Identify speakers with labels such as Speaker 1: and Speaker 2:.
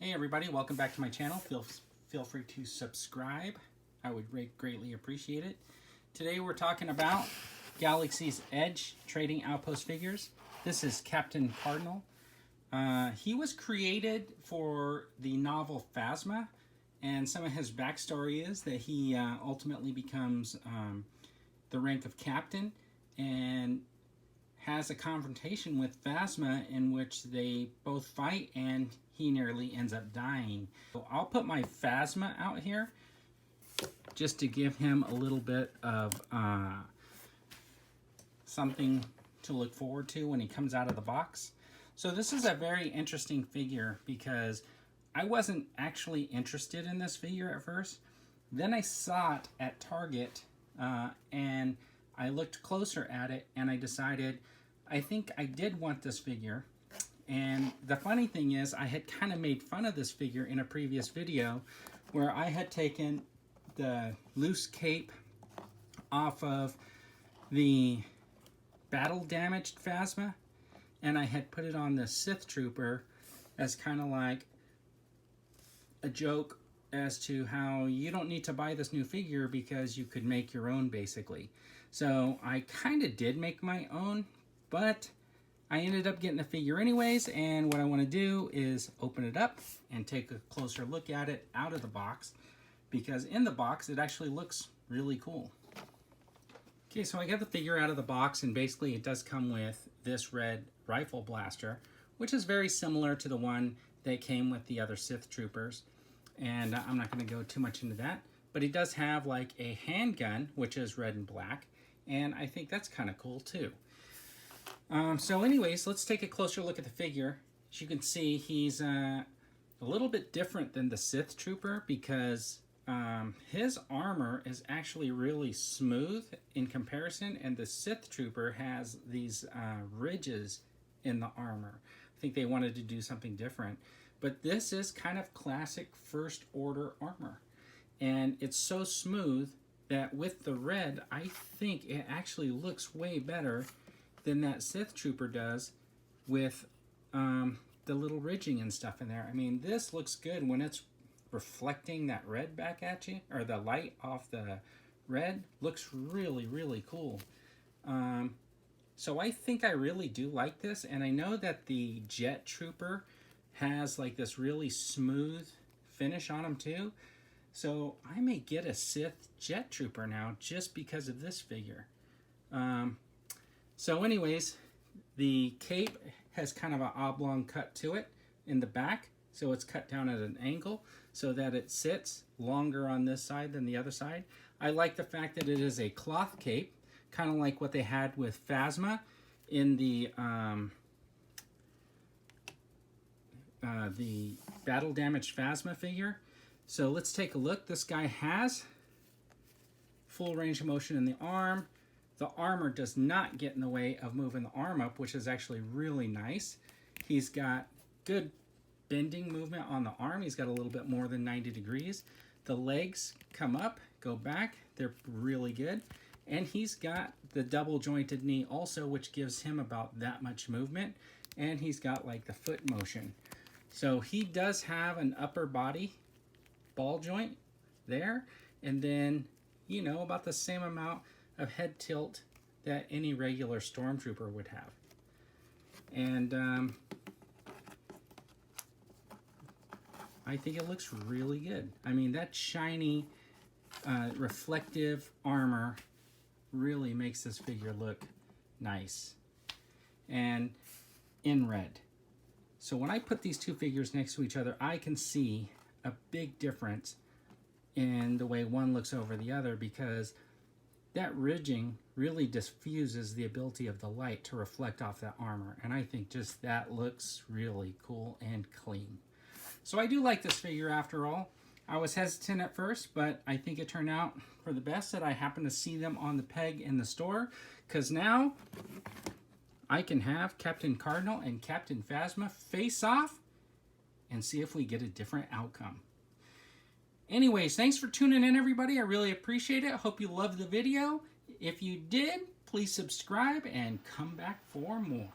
Speaker 1: Hey everybody, welcome back to my channel. Feel free to subscribe. I would greatly appreciate it. Today we're talking about Galaxy's Edge Trading Outpost figures. This is Captain Cardinal. He was created for the novel Phasma, and some of his backstory is that he ultimately becomes the rank of captain and has a confrontation with Phasma in which they both fight and he nearly ends up dying. So I'll put my Phasma out here just to give him a little bit of something to look forward to when he comes out of the box. So this is a very interesting figure because I wasn't actually interested in this figure at first. Then I saw it at Target and I looked closer at it and I decided I think I did want this figure. And the funny thing is I had kind of made fun of this figure in a previous video where I had taken the loose cape off of the battle damaged Phasma and I had put it on the Sith Trooper as kind of like a joke as to how you don't need to buy this new figure because you could make your own basically. So I kind of did make my own, but I ended up getting the figure anyways, and what I want to do is open it up and take a closer look at it out of the box, because in the box it actually looks really cool. Okay, so I got the figure out of the box, and basically it does come with this red rifle blaster, which is very similar to the one that came with the other Sith Troopers, and I'm not going to go too much into that, but he does have like a handgun, which is red and black, and I think that's kind of cool too. So anyways, let's take a closer look at the figure. As you can see, he's a little bit different than the Sith Trooper because his armor is actually really smooth in comparison, and the Sith Trooper has these ridges in the armor. I think they wanted to do something different. But this is kind of classic First Order armor. And it's so smooth that with the red, I think it actually looks way better than that Sith Trooper does with the little ridging and stuff in there. I mean, this looks good when it's reflecting that red back at you, or the light off the red. Looks really, really cool. So I think I really do like this, and I know that the Jet Trooper has like this really smooth finish on him too. So I may get a Sith Jet Trooper now just because of this figure. So anyways, the cape has kind of an oblong cut to it in the back, so it's cut down at an angle so that it sits longer on this side than the other side. I like the fact that it is a cloth cape, kind of like what they had with Phasma in the battle damaged Phasma figure. So let's take a look. This guy has full range of motion in the arm. The armor does not get in the way of moving the arm up, which is actually really nice. He's got good bending movement on the arm. He's got a little bit more than 90 degrees. The legs come up, go back. They're really good. And he's got the double jointed knee also, which gives him about that much movement. And he's got like the foot motion. So he does have an upper body ball joint there. And then, you know, about the same amount of head tilt that any regular stormtrooper would have. And I think it looks really good. I mean, that shiny reflective armor really makes this figure look nice and in red. So when I put these two figures next to each other, I can see a big difference in the way one looks over the other, because that ridging really diffuses the ability of the light to reflect off that armor. And I think just that looks really cool and clean. So I do like this figure after all. I was hesitant at first, but I think it turned out for the best that I happened to see them on the peg in the store, because now I can have Captain Cardinal and Captain Phasma face off and see if we get a different outcome. Anyways, thanks for tuning in, everybody. I really appreciate it. Hope you loved the video. If you did, please subscribe and come back for more.